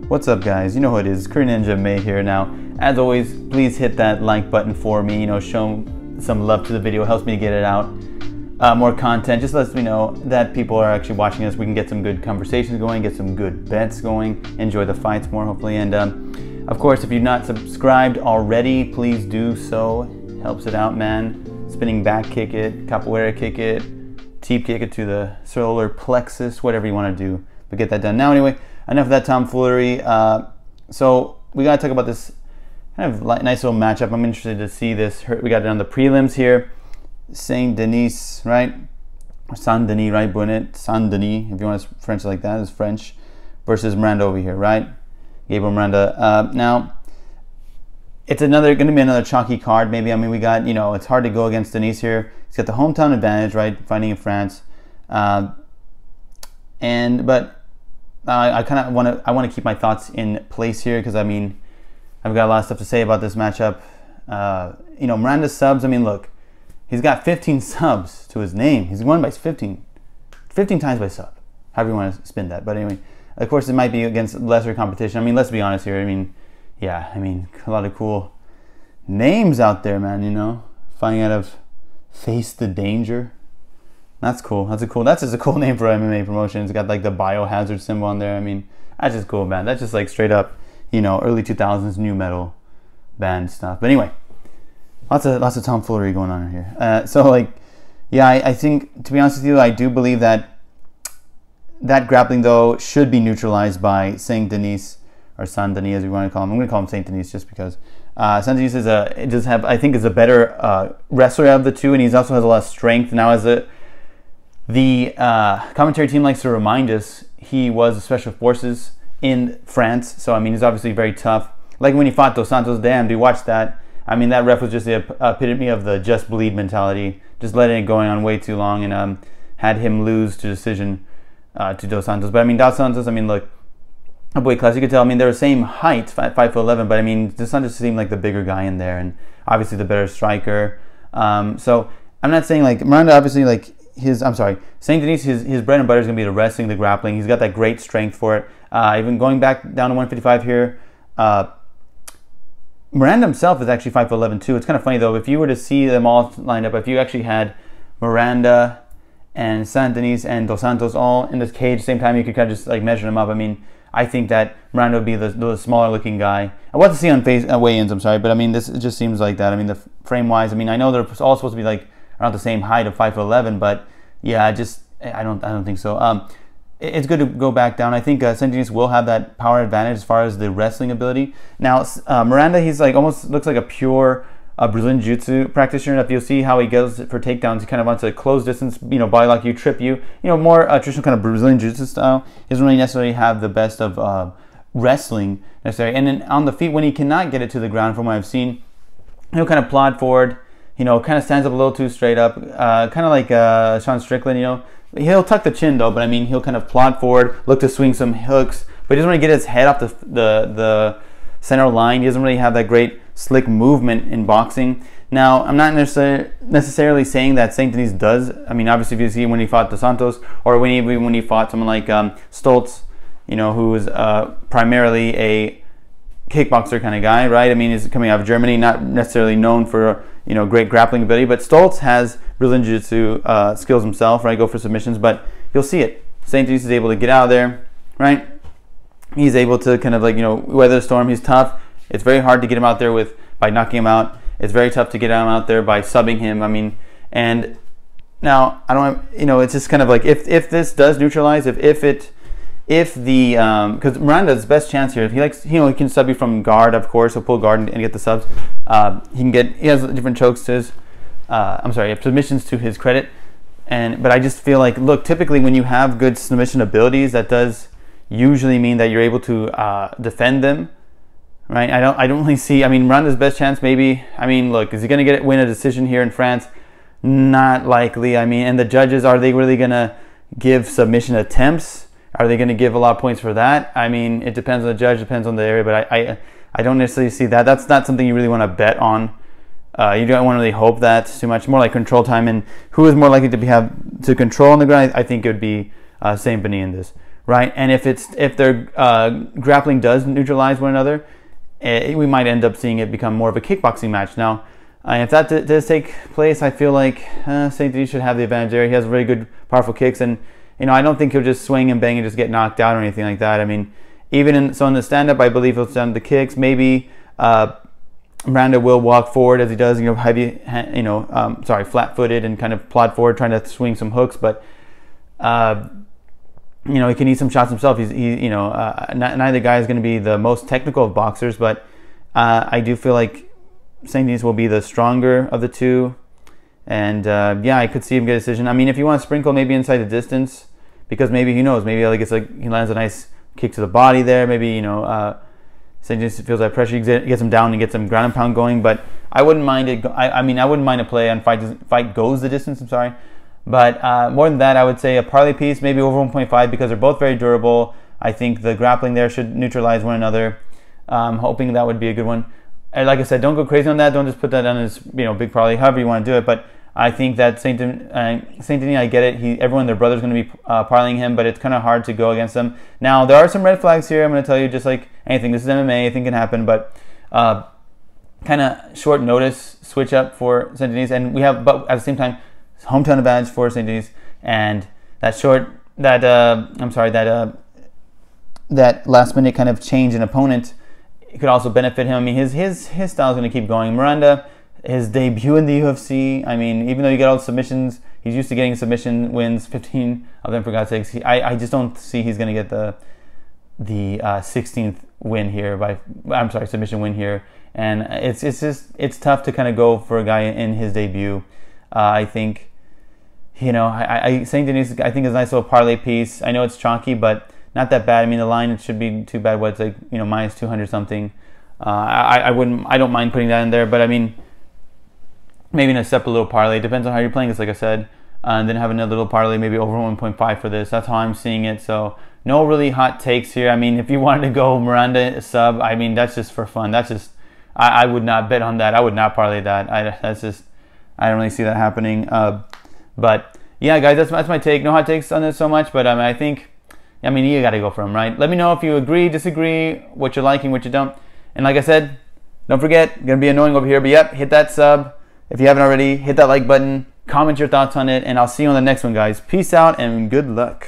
What's up, guys? You know who it is, Korean Ninja May here. Now, as always, please hit that like button for me. You know, show some love to the video. It helps me to get it out. More content just lets me know that people are actually watching us. We can get some good conversations going, get some good bets going, enjoy the fights more, hopefully. And of course, if you're not subscribed already, please do so. Helps it out, man. Spinning back kick it, capoeira kick it, teep kick it to the solar plexus, whatever you want to do. But get that done. Now, anyway, enough of that tomfoolery. So we got to talk about this kind of nice little matchup. I'm interested to see this. We got it on the prelims here. Saint Denis, right? Or Saint Denis, right? Benoit, Saint Denis, if you want to French like that, is French. Versus Miranda over here, right? Gabriel Miranda. Now, it's going to be another chalky card, maybe. I mean, we got, you know, it's hard to go against Denis here. He's got the hometown advantage, right? Fighting in France. But I kind of want to keep my thoughts in place here because, I mean, I've got a lot of stuff to say about this matchup. You know, Miranda's subs, I mean, look, he's got 15 subs to his name. He's won by 15 times by sub, however you want to spin that. But anyway, of course, it might be against lesser competition. I mean, let's be honest here. I mean, yeah, I mean, a lot of cool names out there, man, you know, fighting out of Face the Danger. That's cool. That's just a cool name for MMA promotion. It's got like the biohazard symbol on there. I mean, that's just cool, man. That's just like straight up, you know, early 2000s new metal band stuff. But anyway, lots of tomfoolery going on here. So like, yeah, I think, to be honest with you, I do believe that grappling though should be neutralized by Saint Denis, or Saint Denis as we want to call him. I'm going to call him Saint Denis just because Saint Denis is I think is a better wrestler out of the two, and he also has a lot of strength. Now, as the commentary team likes to remind us, he was Special Forces in France, so I mean, he's obviously very tough. Like when he fought Dos Santos, damn, dude, watch that. I mean, that ref was just the epitome of the just bleed mentality, just letting it going on way too long, and had him lose to decision to Dos Santos. But I mean, Dos Santos, I mean, look, a weight class, you could tell, I mean, they're the same height, 5'11", but I mean, Dos Santos seemed like the bigger guy in there, and obviously the better striker. So I'm not saying like Miranda, obviously, like Saint Denis, his bread and butter is going to be the wrestling, the grappling. He's got that great strength for it. Even going back down to 155 here, Miranda himself is actually 5'11" too. It's kind of funny though, if you were to see them all lined up, if you actually had Miranda and Saint Denis and Dos Santos all in this cage at the same time, you could kind of just like measure them up. I mean, I think that Miranda would be the smaller looking guy. I want to see on weigh-ins, I'm sorry, but I mean, this it just seems like that. I mean, the frame wise, I mean, I know they're all supposed to be like around the same height of 5'11", but yeah, I don't think so. It's good to go back down. I think Saint Denis will have that power advantage as far as the wrestling ability. Now, Miranda, he's like almost looks like a pure Brazilian Jiu-Jitsu practitioner. If you'll see how he goes for takedowns, he kind of wants to close distance, you know, body lock you, trip you, you know, more traditional kind of Brazilian Jiu-Jitsu style. He doesn't really necessarily have the best of wrestling necessarily. And then on the feet, when he cannot get it to the ground, from what I've seen, he'll kind of plod forward, you know, kind of stands up a little too straight up, kind of like Sean Strickland, you know. He'll tuck the chin though, but I mean, he'll kind of plod forward, look to swing some hooks, but he doesn't really get his head off the center line. He doesn't really have that great slick movement in boxing. Now, I'm not necessarily saying that Saint Denis does. I mean, obviously, if you see when he fought Dos Santos, or when he fought someone like Stoltz, you know, who was primarily a kickboxer kind of guy, right? I mean, he's coming out of Germany, not necessarily known for, you know, great grappling ability, but Stoltz has Brazilian Jiu-Jitsu skills himself, right? Go for submissions, but you'll see it. Saint Denis is able to get out of there, right? He's able to kind of like, you know, weather the storm. He's tough. It's very hard to get him out there by knocking him out. It's very tough to get him out there by subbing him. I mean, and now I don't, you know, it's just kind of like if this does neutralize, because Miranda's best chance here, if he likes, you know, he can sub you from guard, of course. He'll pull guard and get the subs. He has different chokes to his, submissions to his credit. But I just feel like, look, typically when you have good submission abilities, that does usually mean that you're able to defend them, right? I don't really see. I mean, Miranda's best chance, maybe. I mean, look, is he going to win a decision here in France? Not likely. I mean, and the judges, are they really going to give submission attempts? Are they going to give a lot of points for that? I mean, it depends on the judge, depends on the area, but I don't necessarily see that. That's not something you really want to bet on. You don't want to really hope that too much. More like control time, and who is more likely to control on the ground? I think it would be Saint Denis in this. right? And if their grappling does neutralize one another, we might end up seeing it become more of a kickboxing match. Now, if that does take place, I feel like St. Denis should have the advantage there. He has really good, powerful kicks, and I don't think he'll just swing and bang and just get knocked out or anything like that. I mean, even in the stand-up, I believe he'll stand the kicks. Maybe Miranda will walk forward as he does, heavy, flat-footed and kind of plod forward, trying to swing some hooks, but he can eat some shots himself. Neither guy is going to be the most technical of boxers, but I do feel like St. Denis will be the stronger of the two, and I could see him get a decision. I mean, if you want to sprinkle maybe inside the distance, because maybe, who knows, maybe he lands a nice kick to the body there. Maybe St. Denis feels that pressure, he gets him down and gets some ground and pound going. But I wouldn't mind it. I wouldn't mind a play on fight goes the distance. I'm sorry. But more than that, I would say a parlay piece, maybe over 1.5, because they're both very durable. I think the grappling there should neutralize one another. I'm hoping that would be a good one. And like I said, don't go crazy on that. Don't just put that on as big parlay, however you want to do it. But I think that St. Denis, I get it. Everyone, their brother's going to be parlaying him, but it's kind of hard to go against them. Now, there are some red flags here. I'm going to tell you, just like anything. This is MMA. Anything can happen, but kind of short notice switch up for St. Denis, and but at the same time, hometown advantage for St. Denis, and that last minute kind of change in opponent, it could also benefit him. I mean, his style is going to keep going. Miranda, his debut in the UFC, I mean, even though you get all the submissions, he's used to getting submission wins, 15 of them for God's sakes. I just don't see he's going to get the 16th win here submission win here, and it's tough to kind of go for a guy in his debut. I think, St. Denis, I think, is a nice little parlay piece. I know it's chalky, but not that bad. I mean, the line, it should be too bad. It's like, minus 200 something. I don't mind putting that in there, but I mean, maybe in a separate little parlay. Depends on how you're playing this, like I said. And then have another little parlay, maybe over 1.5 for this. That's how I'm seeing it. So no really hot takes here. I mean, if you wanted to go Miranda sub, I mean, that's just for fun. That's just, I would not bet on that. I would not parlay that. I don't really see that happening. But yeah, guys, that's my take. No hot takes on this so much, but I think, you got to go for them, right? Let me know if you agree, disagree, what you're liking, what you don't. And like I said, don't forget, going to be annoying over here, but yep, hit that sub. If you haven't already, hit that like button, comment your thoughts on it, and I'll see you on the next one, guys. Peace out and good luck.